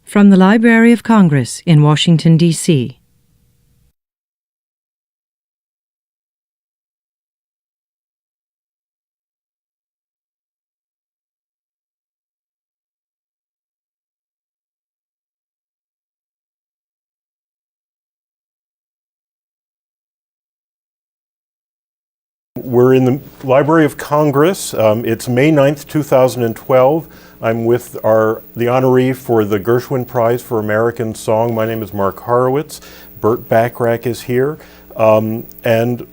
From the Library of Congress in Washington, D.C. We're in the Library of Congress. It's May 9th, 2012. I'm with the honoree for the Gershwin Prize for American Song. My name is Mark Horowitz. Burt Bacharach is here. And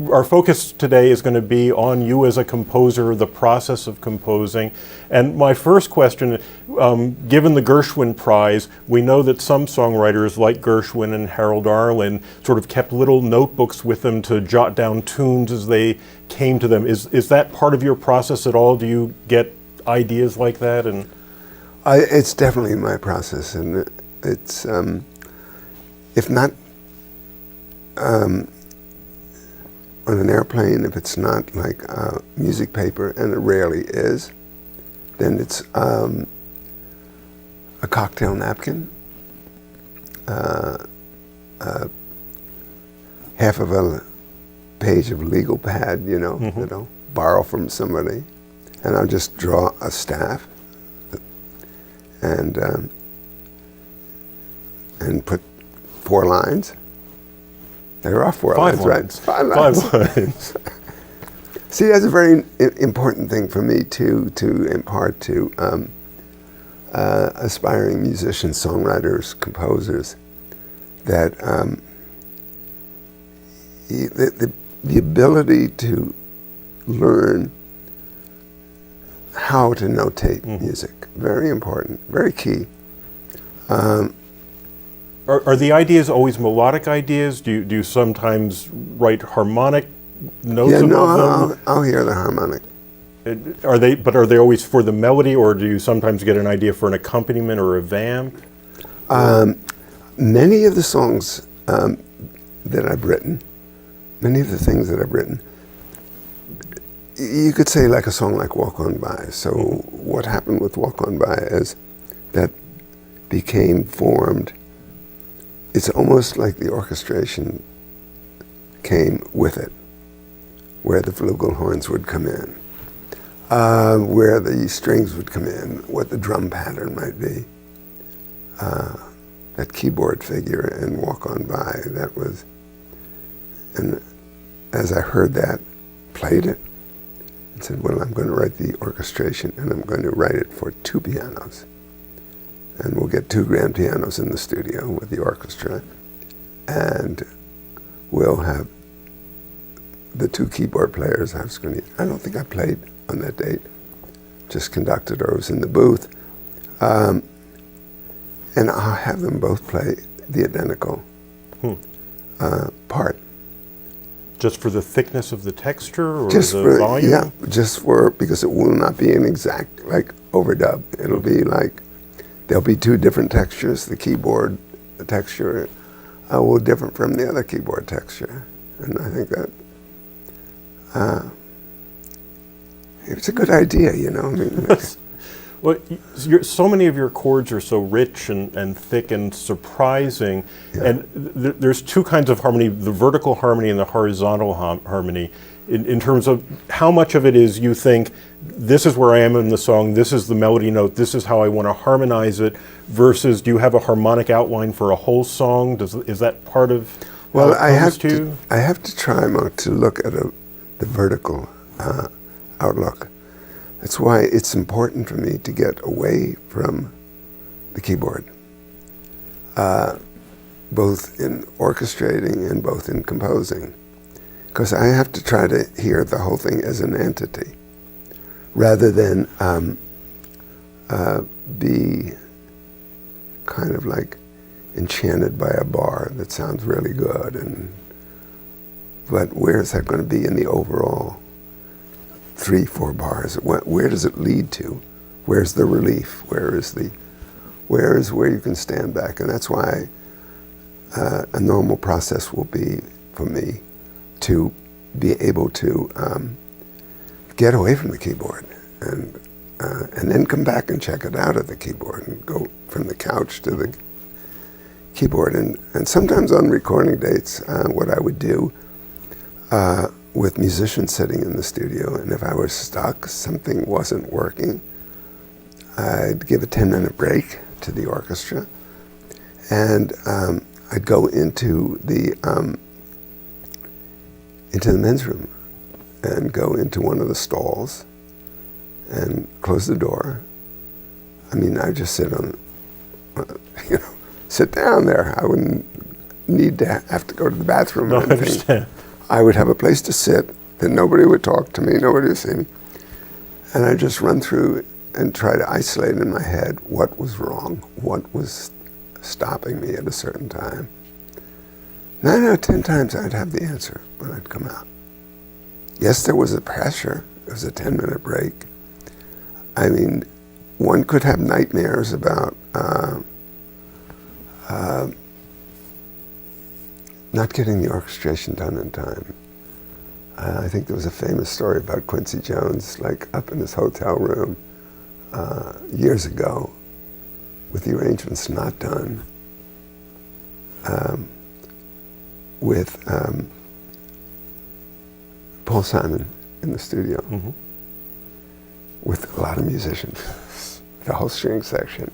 our focus today is going to be on you as a composer, the process of composing. And my first question, given the Gershwin Prize, we know that some songwriters like Gershwin and Harold Arlen sort of kept little notebooks with them to jot down tunes as they came to them. Is that part of your process at all? Do you get ideas like that? And it's definitely my process, and it's if not on an airplane, if it's not like music paper, and it rarely is, then it's a cocktail napkin, half of a page of legal pad, you know, that I'll borrow from somebody, and I'll just draw a staff and put 4 lines. There are 4 lines, right? 5 lines. 5 lines. See, that's a very important thing for me to impart to aspiring musicians, songwriters, composers, that the ability to learn how to notate music, very important, very key. Are the ideas always melodic ideas? Do you sometimes write harmonic notes above them? I'll hear the harmonic. Are they always for the melody, or do you sometimes get an idea for an accompaniment or a vamp? Many of the songs that I've written, many of the things that I've written, you could say like a song like Walk On By. So what happened with Walk On By is that became formed. It's almost like the orchestration came with it, where the flugelhorns would come in, where the strings would come in, what the drum pattern might be. That keyboard figure in Walk On By, that was, and as I heard that, played it, and said, well, I'm going to write the orchestration, and I'm going to write it for 2 pianos. And we'll get 2 grand pianos in the studio with the orchestra, and we'll have the 2 keyboard players. I don't think I played on that date, just conducted or was in the booth. And I'll have them both play the identical part. Just for the thickness of the texture, or just the for, volume? Yeah, just for, because it will not be an exact, like, overdub. It'll be like, there'll be 2 different textures. The keyboard texture will be different from the other keyboard texture. And I think that it's a good idea, you know. I mean, well, so many of your chords are so rich and thick and surprising. Yeah. And there's 2 kinds of harmony, the vertical harmony and the horizontal harmony. In terms of how much of it is you think, this is where I am in the song, this is the melody note, this is how I want to harmonize it, versus do you have a harmonic outline for a whole song? Is that part of well, I have to try, Mark, to look at the vertical outlook. That's why it's important for me to get away from the keyboard, both in orchestrating and both in composing. Because I have to try to hear the whole thing as an entity, rather than be kind of like enchanted by a bar that sounds really good. But where is that going to be in the overall 3-4 bars? Where does it lead to? Where's the relief? Where is where you can stand back? And that's why a normal process will be for me to be able to get away from the keyboard and and then come back and check it out at the keyboard and go from the couch to the keyboard. And sometimes on recording dates, what I would do with musicians sitting in the studio, and if I was stuck, something wasn't working, I'd give a 10-minute break to the orchestra, and I'd go into the men's room and go into one of the stalls and close the door. I mean, I'd just sit on, sit down there. I wouldn't need to have to go to the bathroom or anything. I understand. I would have a place to sit, that nobody would talk to me, nobody would see me. And I'd just run through and try to isolate in my head what was wrong, what was stopping me at a certain time. 9 out of 10 times I'd have the answer when I'd come out. Yes, there was a pressure. It was a 10-minute break. I mean, one could have nightmares about not getting the orchestration done in time. I think there was a famous story about Quincy Jones, like up in his hotel room years ago, with the arrangements not done, with Paul Simon in the studio, with a lot of musicians, the whole string section.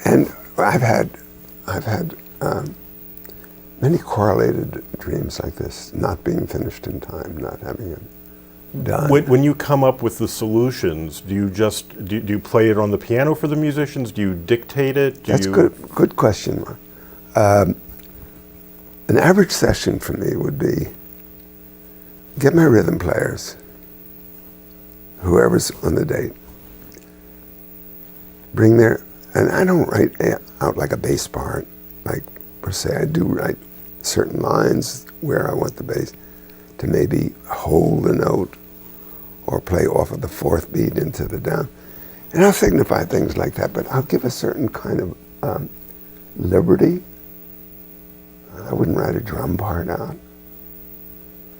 And I've had many correlated dreams like this, not being finished in time, not having it done. When you come up with the solutions, do you just do you play it on the piano for the musicians? Do you dictate it? That's good question. An average session for me would be get my rhythm players, whoever's on the date, bring their, and I don't write out like a bass part, like per se. I do write certain lines where I want the bass to maybe hold a note or play off of the fourth beat into the down. And I'll signify things like that, but I'll give a certain kind of liberty. I wouldn't write a drum part out.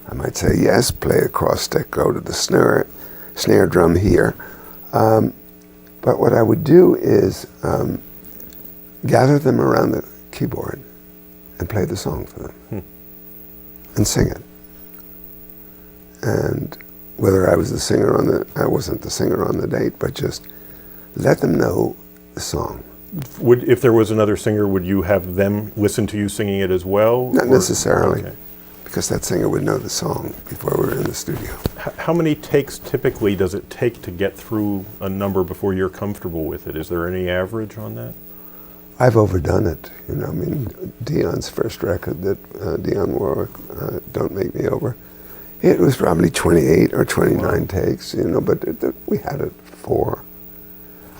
I might say, yes, play a cross stick, go to the snare drum here. But what I would do is gather them around the keyboard and play the song for them and sing it. And whether I was the singer I wasn't the singer on the date, but just let them know the song. If there was another singer, would you have them listen to you singing it as well? Not necessarily, okay. Because that singer would know the song before we were in the studio. How many takes typically does it take to get through a number before you're comfortable with it? Is there any average on that? I've overdone it, I mean, Dionne's first record, that Dionne Warwick, Don't Make Me Over, it was probably 28 or 29 takes, but we had it 4.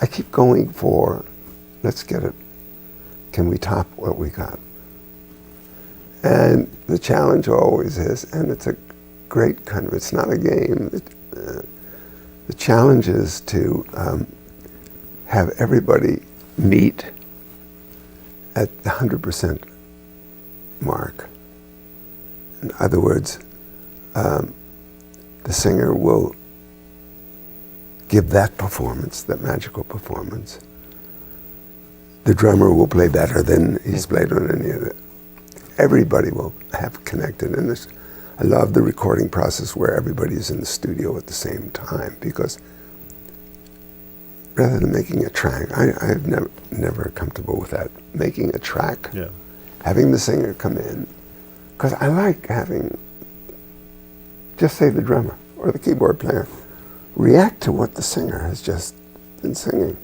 I keep going for, let's get it, can we top what we got? And the challenge always is, and it's a great kind of, it's not a game, the challenge is to have everybody meet at the 100% mark. In other words, the singer will give that performance, that magical performance. The drummer will play better than he's played on any of it. Everybody will have connected in this. I love the recording process where everybody's in the studio at the same time, because rather than making a track, I've never comfortable with that. Making a track, having the singer come in, because I like having, just say the drummer or the keyboard player, react to what the singer has just been singing.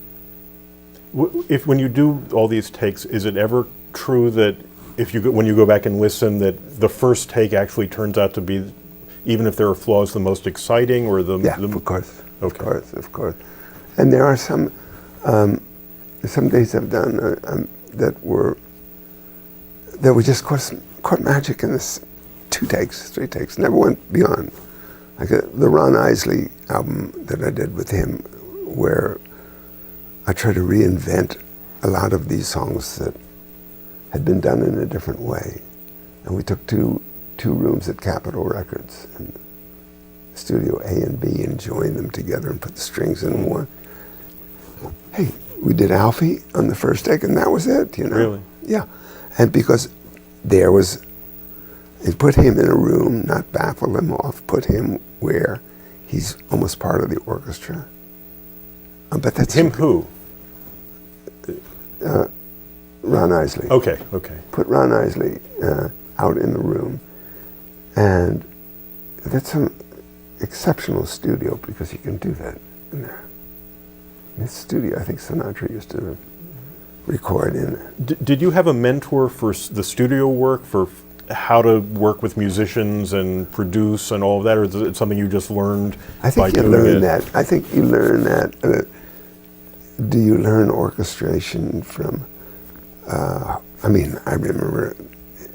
When you do all these takes, is it ever true that when you go back and listen, that the first take actually turns out to be, even if there are flaws, the most exciting, or the of course, okay. of course. And there are some days I've done that were just caught magic in this 2 takes, 3 takes, never went beyond. Like the Ron Isley album that I did with him, where I try to reinvent a lot of these songs that had been done in a different way. And we took two rooms at Capitol Records, and Studio A and B, and joined them together and put the strings in one. hey, we did Alfie on the first take, and that was it, you know. Really? Yeah. And because there was, it put him in a room, not baffle him off, put him where he's almost part of the orchestra. But that's him who? Ron Isley. Okay. Put Ron Isley out in the room, and that's an exceptional studio because you can do that in there. This studio, I think Sinatra used to record in. Did you have a mentor for the studio work, for how to work with musicians and produce and all of that, or is it something you just learned I think by you doing learn it? that. I think you learn that. Do you learn orchestration from, I remember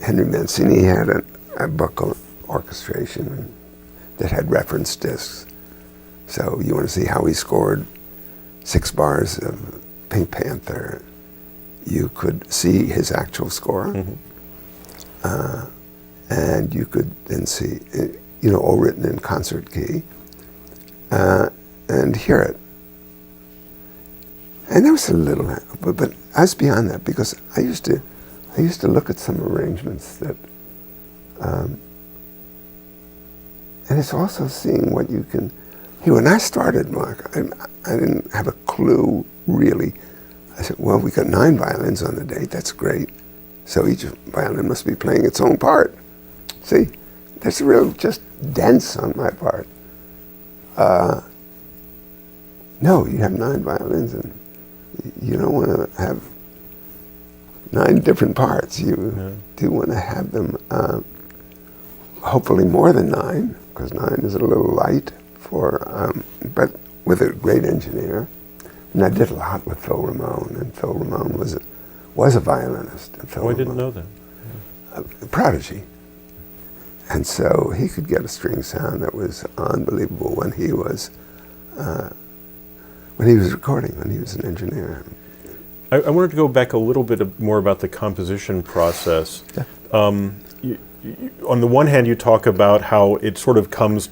Henry Mancini had a book on orchestration that had reference discs. So you want to see how he scored 6 bars of Pink Panther, you could see his actual score. Mm-hmm. And you could then see, all written in concert key, and hear it. And there was a little, but I was beyond that because I used to look at some arrangements that, and it's also seeing what you can. When I started, Mark, I didn't have a clue really. I said, well, we got 9 violins on the date. That's great. So each violin must be playing its own part. See, that's real just dense on my part. No, you have 9 violins, and you don't want to have 9 different parts. You do want to have them, hopefully more than 9, because 9 is a little light for, but with a great engineer. And I did a lot with Phil Ramone, and Phil Ramone was a violinist. And Phil I didn't know that. A prodigy. And so he could get a string sound that was unbelievable when he was recording, when he was an engineer. I wanted to go back a little bit more about the composition process. Yeah. On the one hand, you talk about how it sort of comes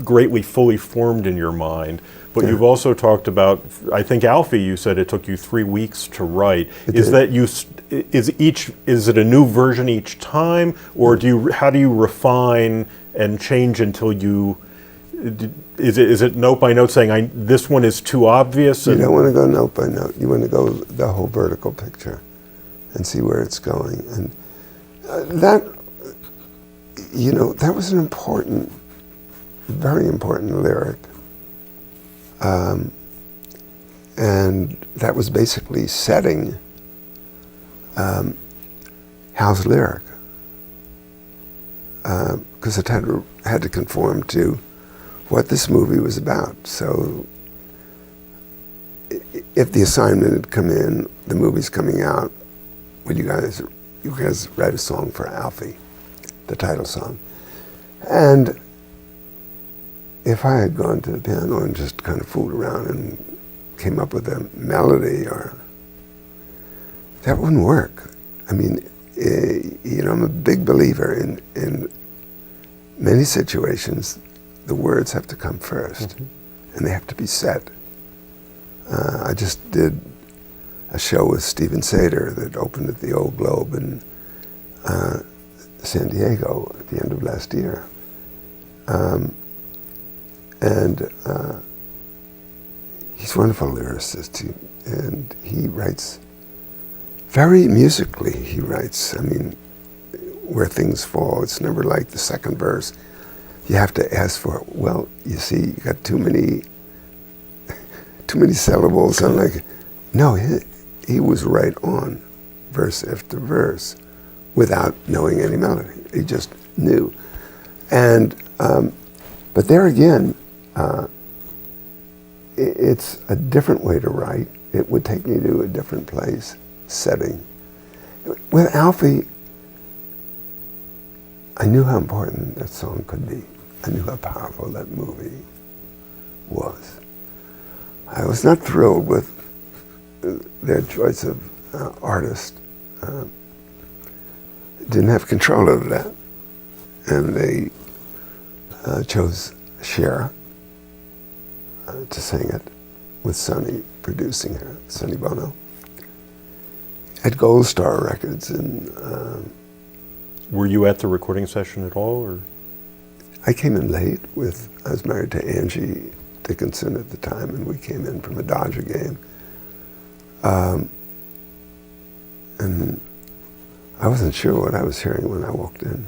greatly fully formed in your mind, but you've also talked about, I think Alfie, you said it took you 3 weeks to write. Is it a new version each time, or how do you refine and change until you? Is it note by note saying this one is too obvious? You don't want to go note by note. You want to go the whole vertical picture and see where it's going. And that was an important, very important lyric. And that was basically setting Hal's lyric, because it had to conform to what this movie was about. So if the assignment had come in, the movie's coming out, would you guys write a song for Alfie, the title song? And if I had gone to the piano and just kind of fooled around and came up with a melody, that wouldn't work. I mean, I'm a big believer in many situations, the words have to come first, and they have to be set. I just did a show with Stephen Sater that opened at the Old Globe in San Diego at the end of last year. He's a wonderful lyricist, and he writes very musically. He writes, where things fall. It's never like the second verse. You have to ask for, well, you see, you got too many syllables. I'm like, no, he was right on verse after verse without knowing any melody. He just knew. And, but there again, it's a different way to write. It would take me to a different place, setting. With Alfie, I knew how important that song could be. I knew how powerful that movie was. I was not thrilled with their choice of artist. Didn't have control of that. And they chose Cher to sing it with Sonny producing her, Sonny Bono, at Gold Star Records. And were you at the recording session at all, or? I came in late I was married to Angie Dickinson at the time, and we came in from a Dodger game. And I wasn't sure what I was hearing when I walked in.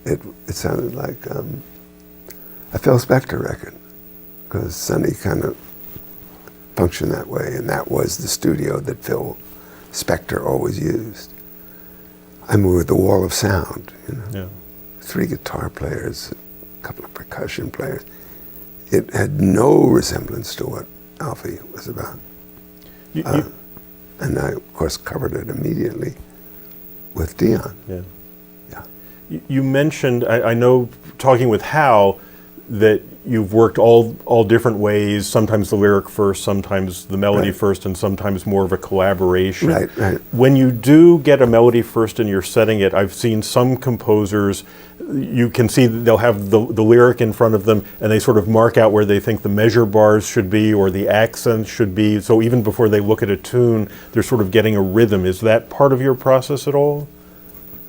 It sounded like a Phil Spector record, because Sonny kind of functioned that way, and that was the studio that Phil Spector always used. I moved with the wall of sound, you know. Yeah. 3 guitar players, a couple of percussion players. It had no resemblance to what Alfie was about. And I, of course, covered it immediately with Dionne. Yeah. Yeah. You mentioned, I know, talking with Hal, that you've worked all different ways, sometimes the lyric first, sometimes the melody first, and sometimes more of a collaboration. Right. When you do get a melody first and you're setting it, I've seen some composers, you can see they'll have the lyric in front of them, and they sort of mark out where they think the measure bars should be or the accents should be, so even before they look at a tune, they're sort of getting a rhythm. Is that part of your process at all?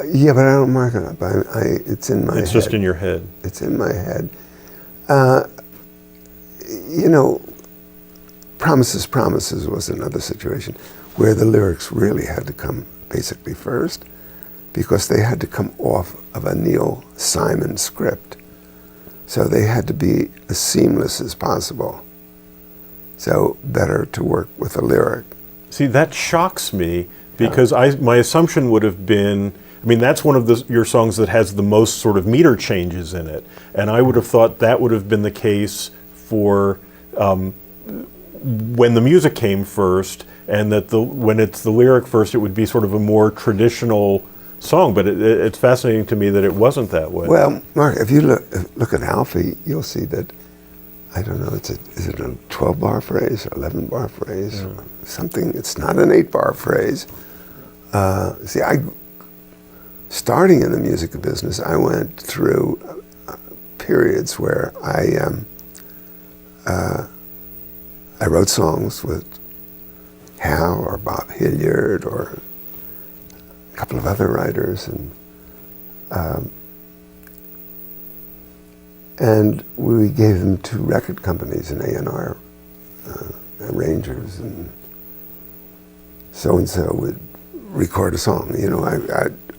Yeah, but I don't mark it up. It's in my head. It's just in your head. It's in my head. You know, Promises was another situation where the lyrics really had to come basically first, because they had to come off of a Neil Simon script. So they had to be as seamless as possible. So better to work with a lyric. See, that shocks me, because my assumption would have been, I mean, that's one of your songs that has the most sort of meter changes in it. And I would have thought that would have been the case for when the music came first, and that when it's the lyric first, it would be sort of a more traditional song. But it's fascinating to me that it wasn't that way. Well, Mark, if you look at Alfie, you'll see that, I don't know, is it a 12-bar phrase, or 11-bar phrase, or something? It's not an 8-bar phrase. See, starting in the music business, I went through periods where I wrote songs with Hal or Bob Hilliard or a couple of other writers, and we gave them to record companies and A&R arrangers, and so would record a song. You know,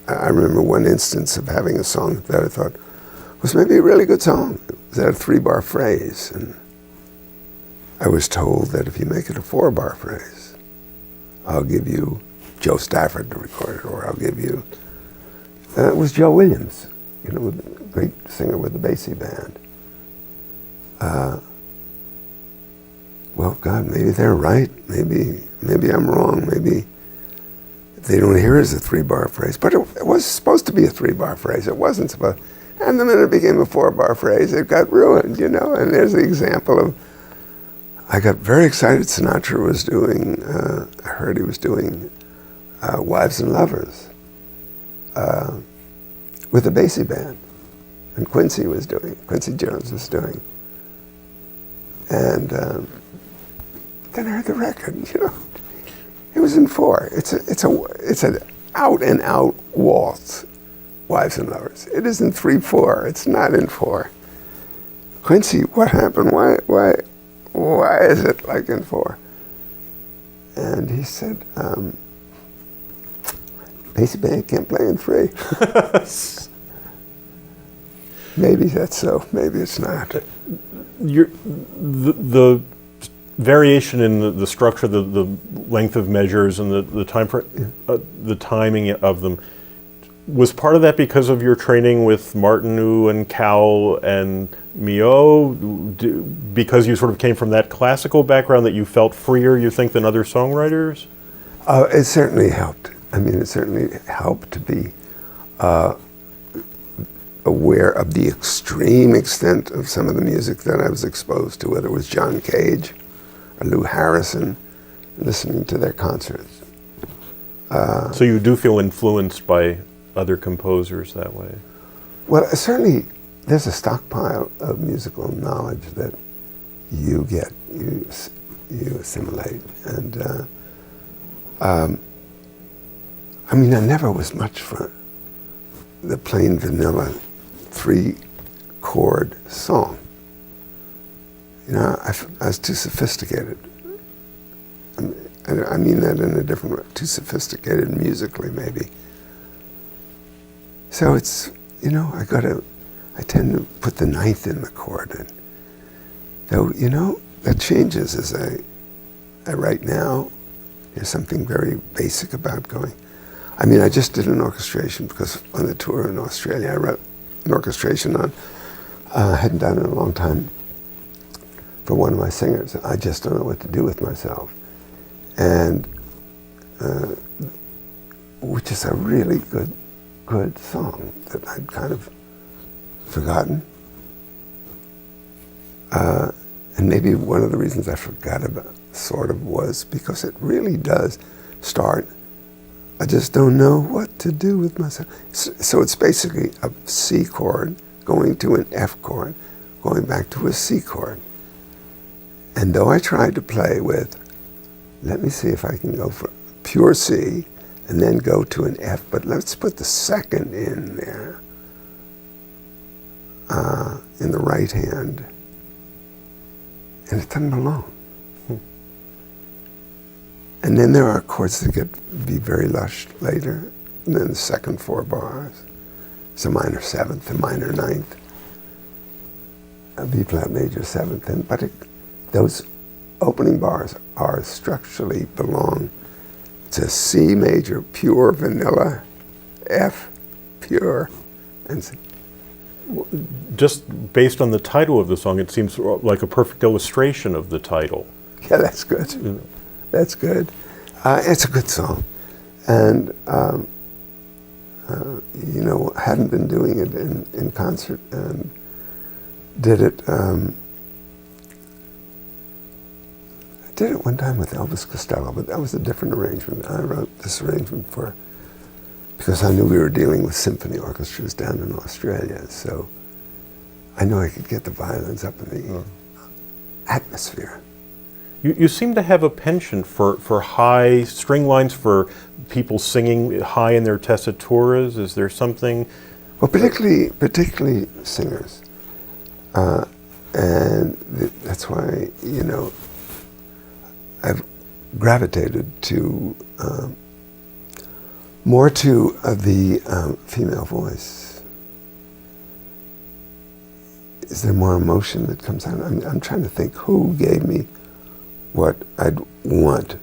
I remember one instance of having a song that I thought was maybe a really good song. It was at a 3-bar phrase, and I was told that if you make it a 4-bar phrase, I'll give you Joe Stafford to record it, or I'll give you, it was Joe Williams, you know, a great singer with the Basie band. Well, God, maybe they're right. Maybe I'm wrong. Maybe they don't hear it as a 3-bar phrase, but it was supposed to be a 3-bar phrase. It wasn't supposed. And the minute it became a 4-bar phrase, it got ruined, you know. And there's the example of, I got very excited. Sinatra was doing, I heard he was doing Wives and Lovers with the Basie band, and Quincy Jones was doing. And then I heard the record, you know. It was in 4. It's an out and out waltz, Wives and Lovers. It is in 3/4. It's not in 4. Quincy, what happened? Why is it like in 4? And he said, Basie band can't play in 3. Maybe that's so. Maybe it's not. The variation in the structure, the length of measures, and the timing of them, was part of that because of your training with Martineau and Cowell and Mio? Because you sort of came from that classical background, that you felt freer, you think, than other songwriters? It certainly helped. I mean, it certainly helped to be aware of the extreme extent of some of the music that I was exposed to, whether it was John Cage or Lou Harrison, listening to their concerts. So you do feel influenced by other composers that way? Well, certainly there's a stockpile of musical knowledge that you get. you assimilate. And I mean, I never was much for the plain vanilla 3-chord song. You know, I was too sophisticated. I mean that in a different way, too sophisticated musically, maybe. So it's, you know, I tend to put the 9th in the chord. And though, you know, that changes as I write now. There's something very basic about going. I mean, I just did an orchestration because on the tour in Australia, I wrote an orchestration on, hadn't done it in a long time, for one of my singers. I just don't know what to do with myself. And, which is a really good song that I'd kind of forgotten. And maybe one of the reasons I forgot about sort of was because it really does start, I just don't know what to do with myself. So it's basically a C chord going to an F chord, going back to a C chord. And though I tried to play with, let me see if I can go for pure C and then go to an F, but let's put the second in there, in the right hand. And it doesn't belong. And then there are chords that be very lush later, and then the second 4 bars. It's a minor 7th, a minor 9th, a B flat major 7th, but those opening bars are structurally belong to C major, pure vanilla, F, pure, and C. Just based on the title of the song, it seems like a perfect illustration of the title. Yeah, that's good. You know. That's good. It's a good song. And, you know, hadn't been doing it in concert and did it, I did it one time with Elvis Costello, but that was a different arrangement. I wrote this arrangement because I knew we were dealing with symphony orchestras down in Australia, so I knew I could get the violins up in the atmosphere. You seem to have a penchant for high string lines, for people singing high in their tessituras. Is there something? Well, particularly singers. And that's why, you know, I've gravitated to more to the female voice. Is there more emotion that comes out? I'm trying to think who gave me what I'd want.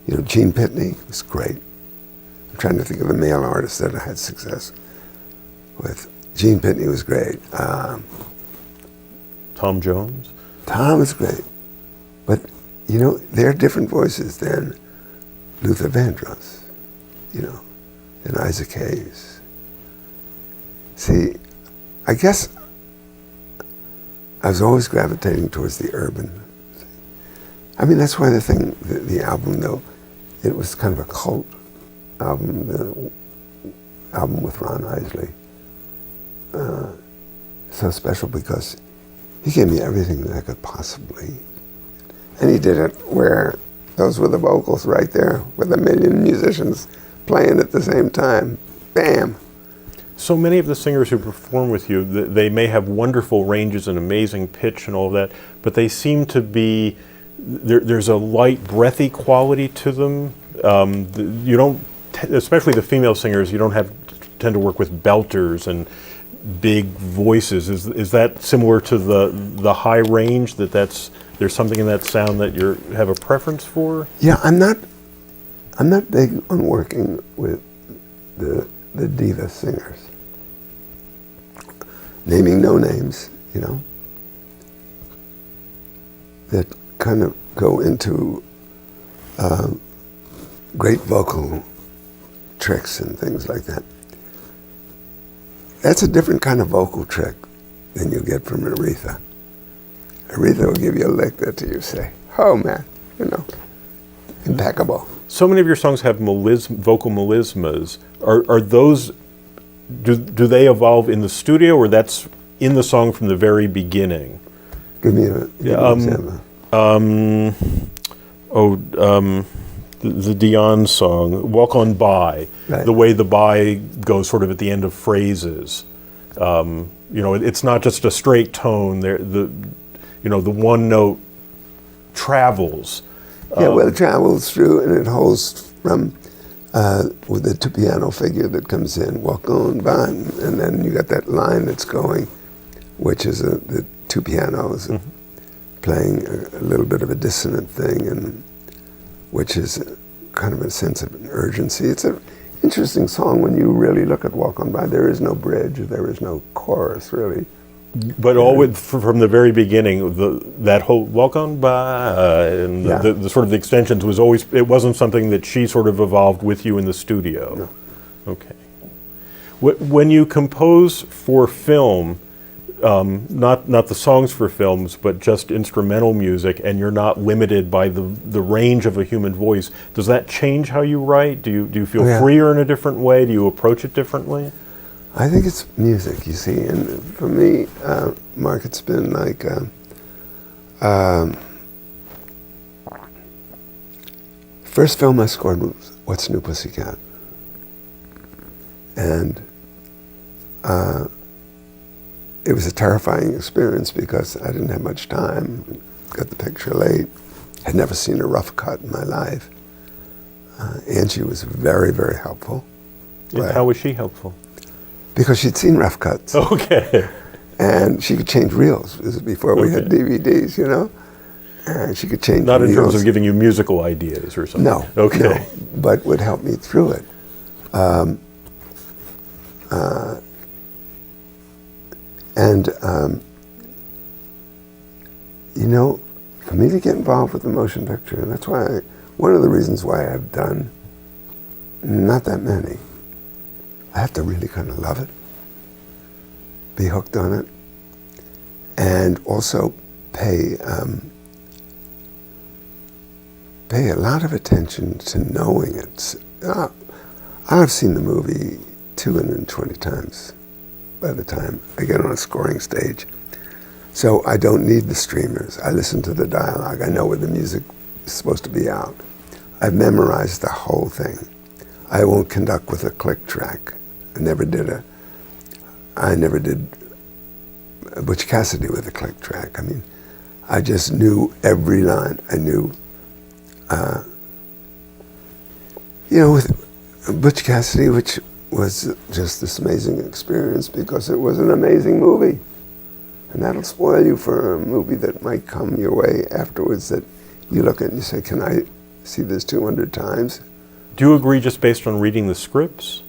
You know, Gene Pitney was great. I'm trying to think of the male artists that I had success with. Gene Pitney was great. Tom Jones? Tom was great. But, you know, they're different voices than Luther Vandross, you know, than Isaac Hayes. See, I guess I was always gravitating towards the urban. I mean, that's why the album, though, it was kind of a cult album, the album with Ron Isley. So special because he gave me everything that I could possibly. And he did it where those were the vocals right there with 1 million musicians playing at the same time. Bam! So many of the singers who perform with you, they may have wonderful ranges and amazing pitch and all of that, but they seem to be, there's a light, breathy quality to them. You don't, especially the female singers, you don't tend to work with belters and big voices. Is that similar to the high range? There's something in that sound that you have a preference for? Yeah, I'm not big on working with the diva singers. Naming no names, you know, that kind of go into great vocal tricks and things like that. That's a different kind of vocal trick than you get from Aretha. Aretha will give you a lick that you say, oh man, you know, impeccable. So many of your songs have vocal melismas. Are those, do they evolve in the studio, or that's in the song from the very beginning? Give me an example. The Dionne song, "Walk On By," Right. the way the by goes sort of at the end of phrases. It's not just a straight tone. The one note travels. It travels through and it holds from with the two piano figure that comes in, walk on by, and then you got that line that's going, which is the two pianos playing a little bit of a dissonant thing, and which is kind of a sense of an urgency. It's an interesting song when you really look at Walk On By. There is no bridge, there is no chorus, really. But from the very beginning, that whole "Walk On By" and the sort of the extensions was always, it wasn't something that she sort of evolved with you in the studio. No. Okay. When you compose for film, not the songs for films, but just instrumental music, and you're not limited by the range of a human voice, does that change how you write? Do you feel freer in a different way? Do you approach it differently? I think it's music, you see, and for me, Mark, it's been like first film I scored was What's New Pussycat, and it was a terrifying experience because I didn't have much time, got the picture late, had never seen a rough cut in my life. Angie was very, very helpful. Yeah, how was she helpful? Because she'd seen rough cuts. Okay. And she could change reels. This was before we had DVDs, And she could change Not reels. in terms of giving you musical ideas or something? No. Okay. No, but would help me through it. For me to get involved with the motion picture, and that's why one of the reasons why I've done not that many, I have to really kind of love it, be hooked on it, and also pay a lot of attention to knowing it. I've seen the movie 220 times by the time I get on a scoring stage. So I don't need the streamers. I listen to the dialogue. I know where the music is supposed to be out. I've memorized the whole thing. I won't conduct with a click track. I never did Butch Cassidy with a click track. I mean, I just knew every line. I knew, with Butch Cassidy, which was just this amazing experience because it was an amazing movie. And that'll spoil you for a movie that might come your way afterwards that you look at and you say, can I see this 200 times? Do you agree just based on reading the scripts?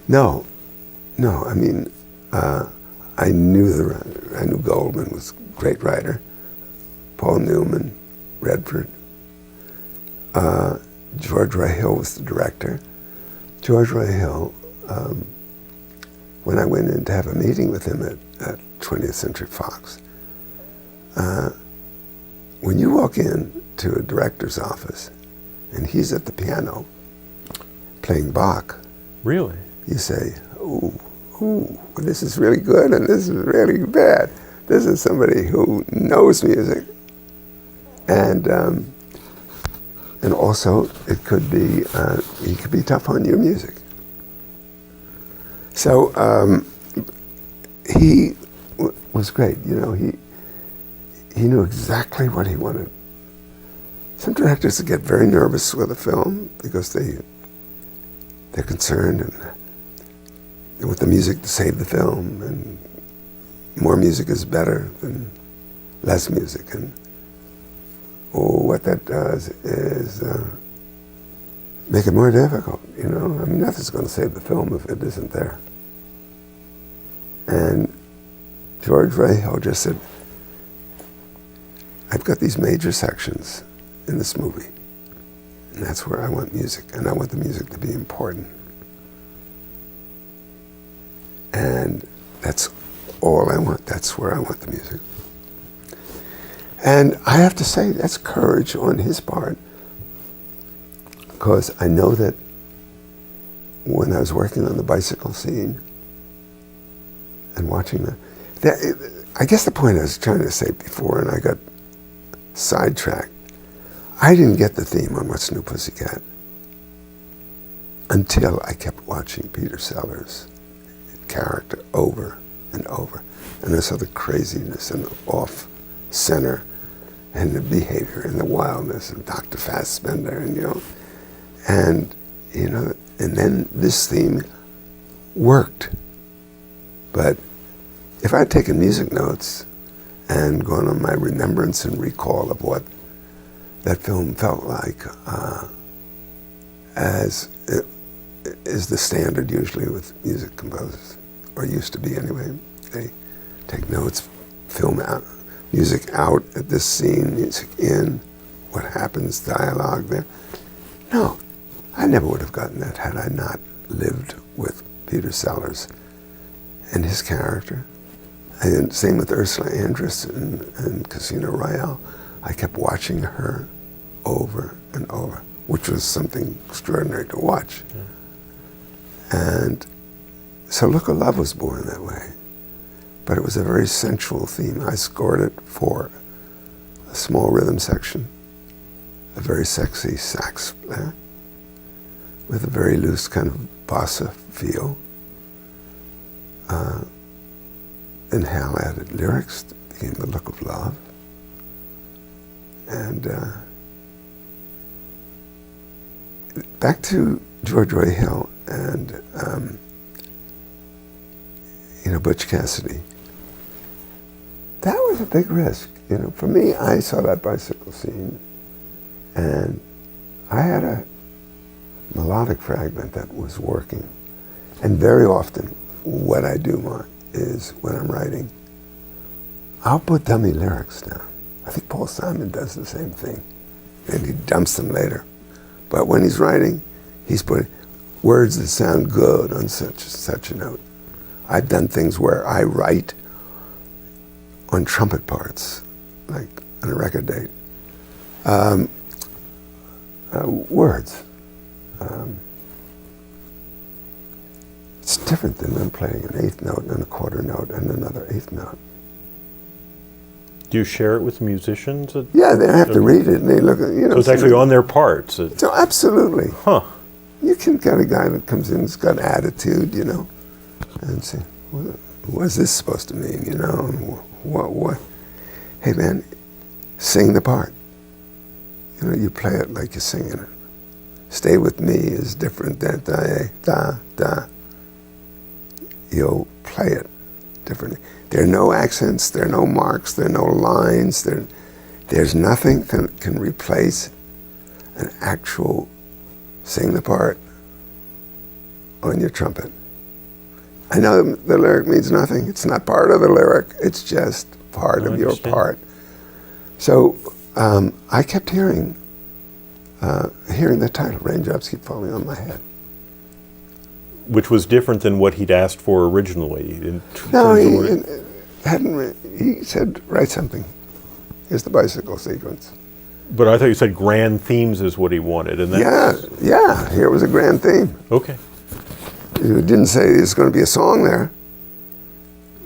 No. I mean, I knew Goldman was a great writer. Paul Newman, Redford. George Ray Hill was the director. George Ray Hill, when I went in to have a meeting with him at 20th Century Fox, when you walk in to a director's office and he's at the piano playing Bach, really, you say, ooh, this is really good and this is really bad. This is somebody who knows music. And also it could be, he could be tough on your music. So he was great, he knew exactly what he wanted. Some directors get very nervous with a film because they're concerned and they want the music to save the film, and more music is better than less music. And what that does is make it more difficult, I mean, nothing's going to save the film if it isn't there. And George Ray Hill just said, I've got these major sections in this movie, and that's where I want music, and I want the music to be important. And that's all I want. That's where I want the music. And I have to say, that's courage on his part, because I know that when I was working on the bicycle scene and watching I guess the point I was trying to say before, and I got sidetracked. I didn't get the theme on What's New Pussycat until I kept watching Peter Sellers' character over and over. And I saw the craziness and the off-center and the behavior and the wildness and Dr. Fassbender and then this theme worked. But if I'd taken music notes and gone on my remembrance and recall of what that film felt like, as is the standard usually with music composers, or used to be anyway. They take notes, film out, music out at this scene, music in, what happens, dialogue there. No, I never would have gotten that had I not lived with Peter Sellers and his character. And same with Ursula Andress in Casino Royale. I kept watching her over and over, which was something extraordinary to watch. Yeah. And so Look of Love was born that way. But it was a very sensual theme. I scored it for a small rhythm section, a very sexy sax player, with a very loose kind of bossa feel. And Hal added lyrics, it became The Look of Love. And back to George Roy Hill and Butch Cassidy. That was a big risk. For me, I saw that bicycle scene, and I had a melodic fragment that was working. And very often, what I do, Mark, is when I'm writing, I'll put dummy lyrics down. I think Paul Simon does the same thing, and he dumps them later. But when he's writing, he's putting words that sound good on such a note. I've done things where I write on trumpet parts, like on a record date. Words. It's different than them playing an eighth note and a quarter note and another eighth note. Do you share it with musicians? Yeah, they have to read it and they look at, So it's actually on their parts. So absolutely. Huh. You can get a guy that comes in who's got attitude, and say, what is this supposed to mean, and what? Hey man, sing the part. You play it like you're singing it. Stay with me is different than da. You'll play it differently. There are no accents, there are no marks, there are no lines, there's nothing can replace an actual sing the part on your trumpet. I know the lyric means nothing. It's not part of the lyric. It's just part of your part. So I kept hearing the title, Raindrops Keep Falling on My Head. Which was different than what he'd asked for originally. No, he said, write something. Here's the bicycle sequence. But I thought you said grand themes is what he wanted. And yeah, here was a grand theme. Okay. He didn't say there's going to be a song there,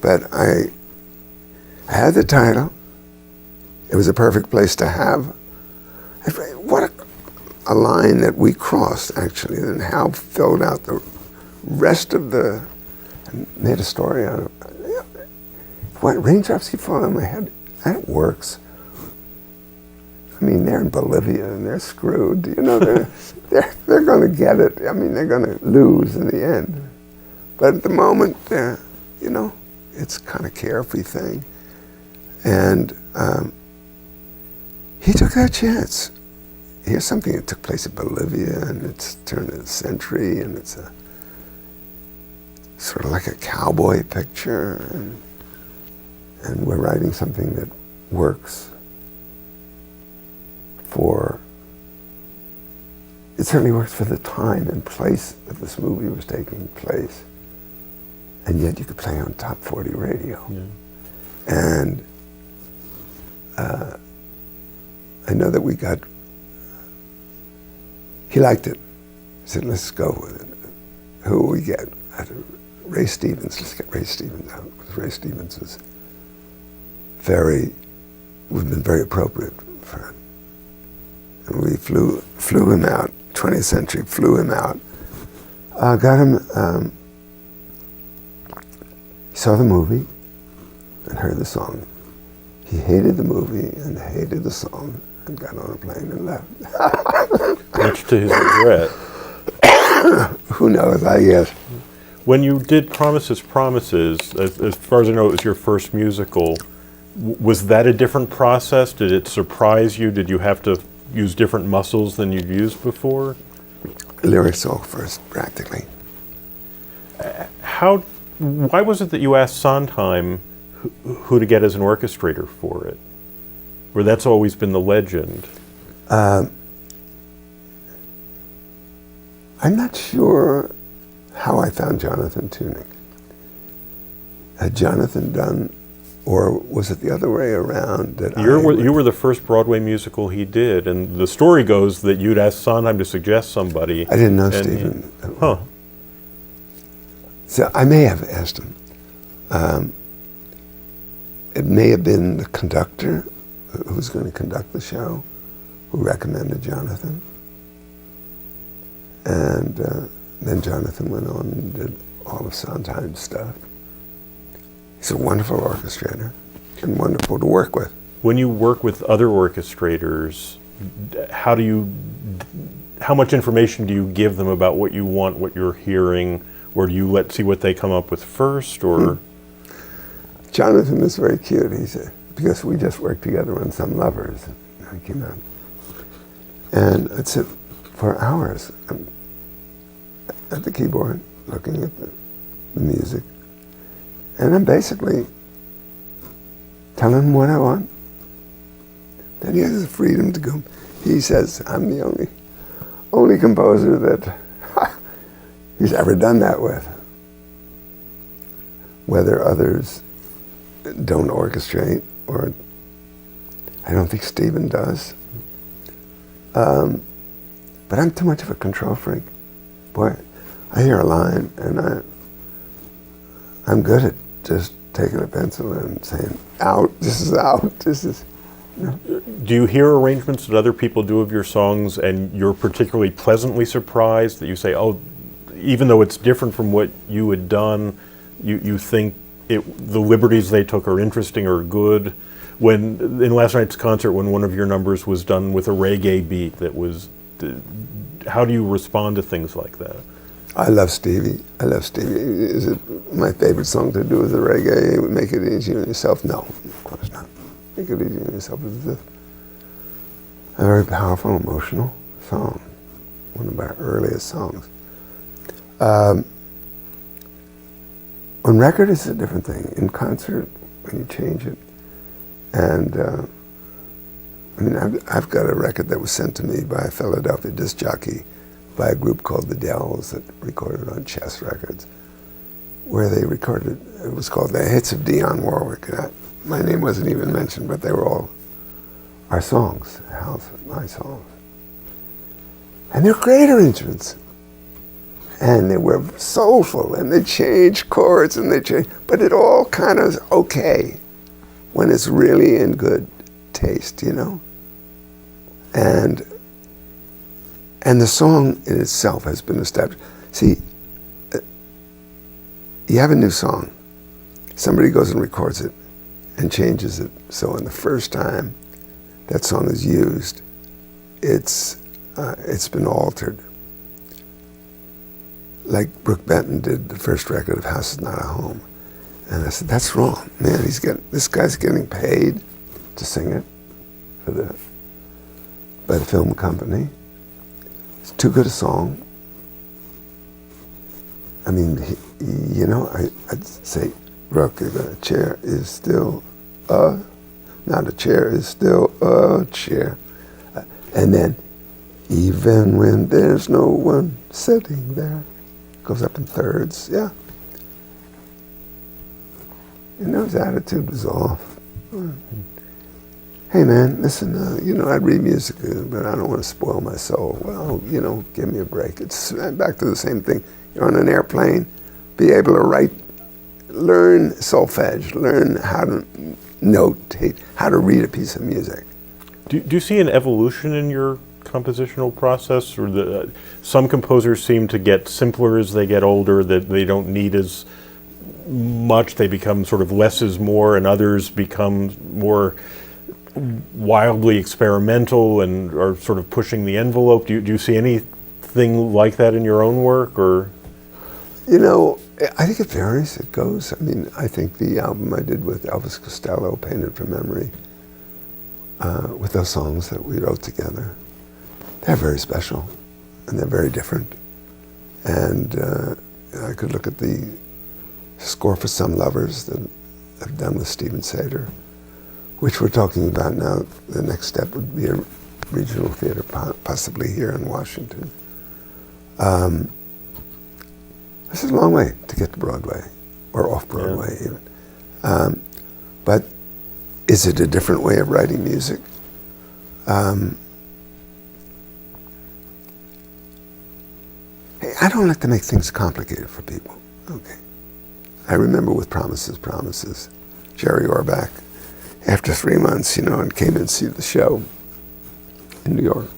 but I had the title. It was a perfect place to have. What a line that we crossed, actually, and Hal filled out the rest of and made a story out of it. What, Raindrops Keep Falling on My Head? That works. I mean, they're in Bolivia and they're screwed. They're going to get it. I mean, they're going to lose in the end. But at the moment, it's kind of carefree thing. And he took that chance. Here's something that took place in Bolivia, and it's turned of the century, and it's a sort of like a cowboy picture, and we're writing something that works it certainly works for the time and place that this movie was taking place. And yet you could play on top 40 radio. Yeah. And I know that he liked it. He said, let's go with it. Who will we get? Ray Stevens, let's get Ray Stevens out. Because Ray Stevens would have been very appropriate for it. And we flew him out, 20th Century flew him out. Got him, he saw the movie and heard the song. He hated the movie and hated the song and got on a plane and left. Much to his regret. Who knows, I guess. When you did Promises, Promises, as far as I know, it was your first musical. Was that a different process? Did it surprise you? Did you have to use different muscles than you'd used before? Lyrics all first, practically. Why was it that you asked Sondheim who to get as an orchestrator for it? Or that's always been the legend? I'm not sure how I found Jonathan Tunick. Had Jonathan done, or was it the other way around? You were the first Broadway musical he did, and the story goes that you'd asked Sondheim to suggest somebody. I didn't know Stephen. Huh. So I may have asked him. It may have been the conductor who was going to conduct the show who recommended Jonathan. And then Jonathan went on and did all of Sondheim's stuff. He's a wonderful orchestrator and wonderful to work with. When you work with other orchestrators, how much information do you give them about what you want, what you're hearing, or do you see what they come up with first? Or Jonathan is very cute. Because we just worked together on Some Lovers. I came out, and I'd sit for hours at the keyboard, looking at the music, and I'm basically telling him what I want. Then he has the freedom to go. He says, I'm the only composer that he's ever done that with. Whether others don't orchestrate, or I don't think Stephen does. But I'm too much of a control freak. Boy, I hear a line and I'm good at just taking a pencil and saying, out, this is out, this is, you know. Do you hear arrangements that other people do of your songs and you're particularly pleasantly surprised that you say, oh, even though it's different from what you had done, you think the liberties they took are interesting or good? When, in last night's concert, when one of your numbers was done with a reggae beat how do you respond to things like that? I love Stevie. Is it my favorite song to do with the reggae? Make it easy on yourself? No, of course not. Make it easy on yourself is a very powerful, emotional song. One of our earliest songs. On record, it's a different thing. In concert, when you change it, and I've got a record that was sent to me by a Philadelphia disc jockey by a group called the Dells that recorded on Chess Records, where they recorded, it was called The Hits of Dionne Warwick. My name wasn't even mentioned, but they were all our songs, my songs. And they're great arrangements. And they were soulful, and they changed chords, but it all kind of is okay when it's really in good taste, you know? And the song in itself has been established. See, you have a new song. Somebody goes and records it and changes it. So in the first time that song is used, it's been altered. Like Brooke Benton did the first record of House Is Not a Home. And I said, that's wrong. Man, this guy's getting paid to sing it by the film company. It's too good a song. I mean, I'd say, Brooke, a chair is still not a chair, is still a chair. And then, even when there's no one sitting there, goes up in thirds, yeah. And his attitude was off. Hey man, listen, I'd read music, but I don't want to spoil my soul. Well, give me a break. It's back to the same thing. You're on an airplane, be able to learn solfege, learn how to notate, how to read a piece of music. Do you see an evolution in your compositional process, or some composers seem to get simpler as they get older, that they don't need as much, they become sort of less is more, and others become more wildly experimental and are sort of pushing the envelope? Do you see anything like that in your own work, or? You know, I think it varies, it goes. I mean, I think the album I did with Elvis Costello, Painted from Memory, with those songs that we wrote together, they're very special and they're very different. And I could look at the score for Some Lovers that I've done with Stephen Sater, which we're talking about now. The next step would be a regional theater, possibly here in Washington. This is a long way to get to Broadway, or off Broadway even. But is it a different way of writing music? Hey, I don't like to make things complicated for people. Okay. I remember with Promises, Promises, Jerry Orbach, after 3 months, and came and see the show in New York.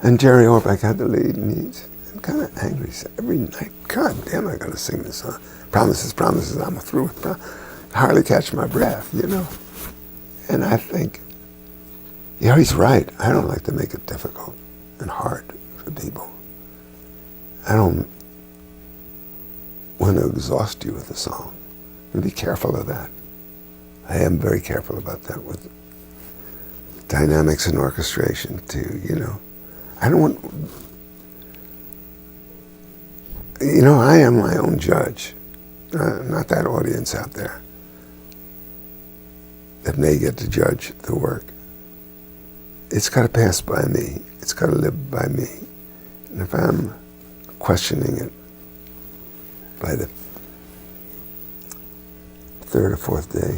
And Jerry Orbach had the lead, and he's kind of angry. He said, every night, God damn, I gotta sing this song. Promises, Promises, I'm through with hardly catch my breath, And I think, he's right. I don't like to make it difficult and hard for people. I don't want to exhaust you with a song. And be careful of that. I am very careful about that with dynamics and orchestration too, I don't want, I am my own judge, not that audience out there that may get to judge the work. It's got to pass by me. It's got to live by me. And if I'm questioning it by the third or fourth day,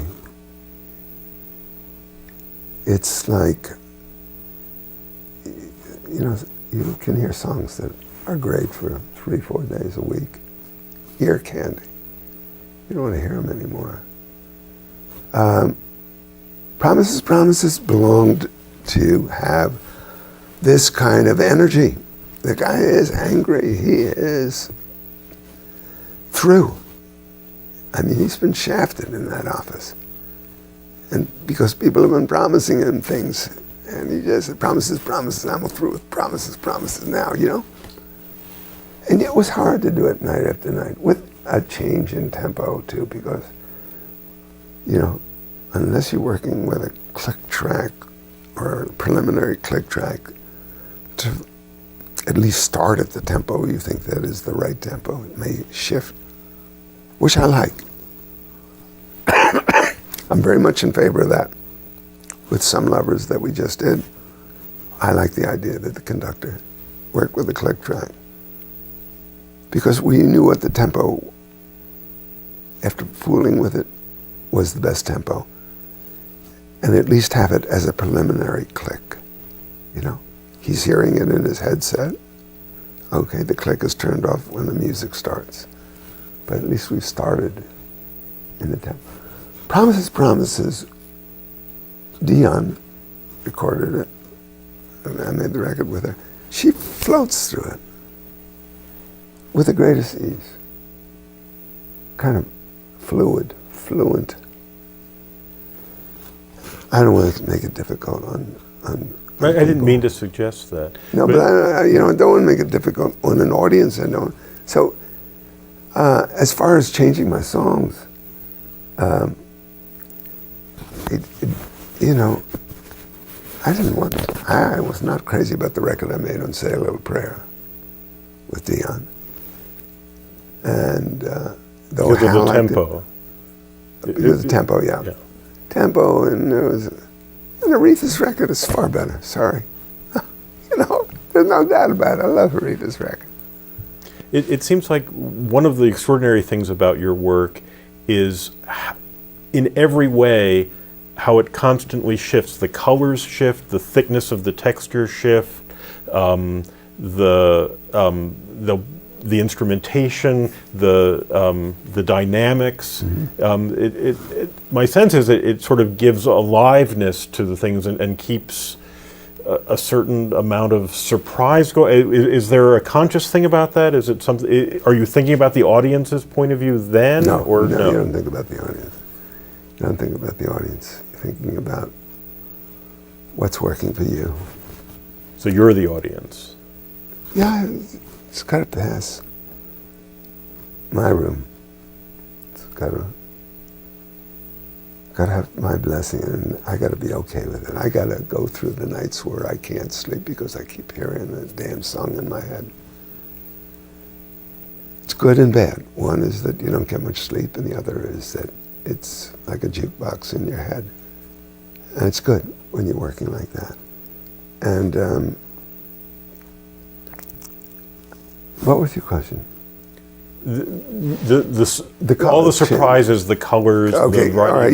it's like, you can hear songs that are great for 3-4 days a week. Ear candy. You don't want to hear them anymore. Promises, Promises belonged to have this kind of energy. The guy is angry. He is through. I mean, he's been shafted in that office. And because people have been promising him things, and he just said, Promises, Promises, I'm through with Promises, Promises now, And it was hard to do it night after night, with a change in tempo too, because, unless you're working with a click track or a preliminary click track to at least start at the tempo you think that is the right tempo, it may shift, which I like. I'm very much in favor of that. With Some Lovers that we just did, I like the idea that the conductor worked with the click track, because we knew what the tempo, after fooling with it, was the best tempo, and at least have it as a preliminary click. He's hearing it in his headset. Okay, the click is turned off when the music starts, but at least we've started in the tempo. Promises, Promises, Dionne recorded it, and I made the record with her. She floats through it with the greatest ease. Kind of fluent. I don't want to make it difficult on I didn't mean to suggest that. No, but I don't want to make it difficult on an audience. I don't. So, as far as changing my songs, I was not crazy about the record I made on Say a Little Prayer with Dionne. And though because Hal of the tempo. Because of the tempo, yeah. Tempo, and Aretha's record is far better, sorry. There's no doubt about it. I love Aretha's record. It seems like one of the extraordinary things about your work is, in every way, how it constantly shifts. The colors shift, the thickness of the texture shift, the the instrumentation, the dynamics. My sense is it sort of gives aliveness to the things and keeps a certain amount of surprise going. Is there a conscious thing about that? Is it something? Are you thinking about the audience's point of view then, No, or no, no? You don't think about the audience. You don't think about the audience. You're thinking about what's working for you. So you're the audience. Yeah, it's got to pass my room. It's got to have my blessing, and I got to be okay with it. I got to go through the nights where I can't sleep because I keep hearing the damn song in my head. It's good and bad. One is that you don't get much sleep, and the other is that it's like a jukebox in your head. And it's good when you're working like that. And what was your question? All the surprises, the colors, okay, the all right,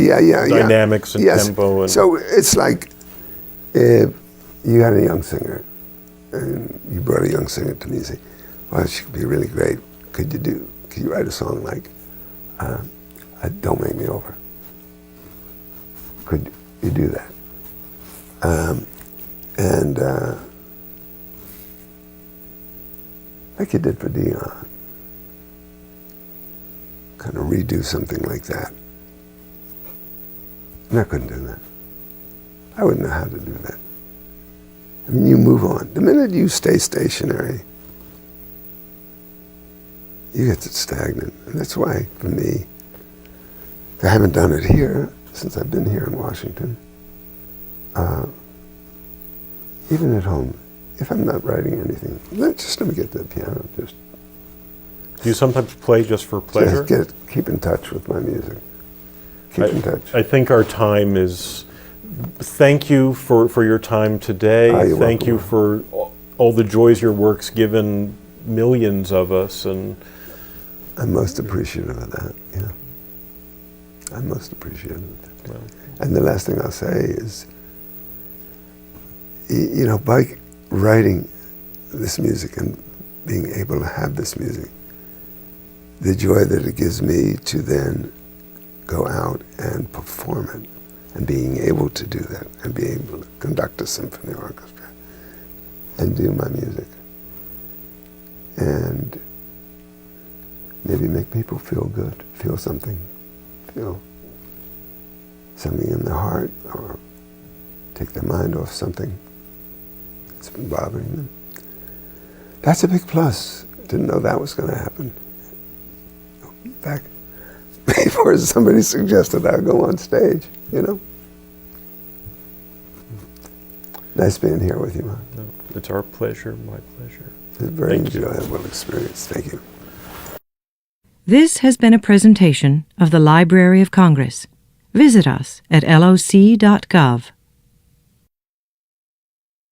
dynamics and yes. tempo. And so it's like if you had a young singer and you brought a young singer to me and say, well, she could be really great. Could you write a song like Don't Make Me Over? Could you do that? Like you did for Dionne. Kind of redo something like that. And I couldn't do that. I wouldn't know how to do that. I mean, you move on. The minute you stay stationary, you get stagnant. And that's why, for me, I haven't done it here since I've been here in Washington. Even at home, if I'm not writing anything, let me get to the piano. Just do you sometimes play just for pleasure? Keep in touch with my music. Keep in touch. I think our time is. Thank you for your time today. You're Thank welcome. you for all the joys your work's given millions of us, and I'm most appreciative of that. Yeah, I'm most appreciative of that. Well, and the last thing I'll say is, by writing this music and being able to have this music, the joy that it gives me to then go out and perform it, and being able to do that, and be able to conduct a symphony orchestra, and do my music, and maybe make people feel good, feel something in their heart, or take their mind off something that's been bothering them. That's a big plus. Didn't know that was going to happen. Back before somebody suggested I go on stage, Nice being here with you, man. no, it's our pleasure, my pleasure. It's a very Thank you. enjoyable experience. Thank you. This has been a presentation of the Library of Congress. Visit us at loc.gov.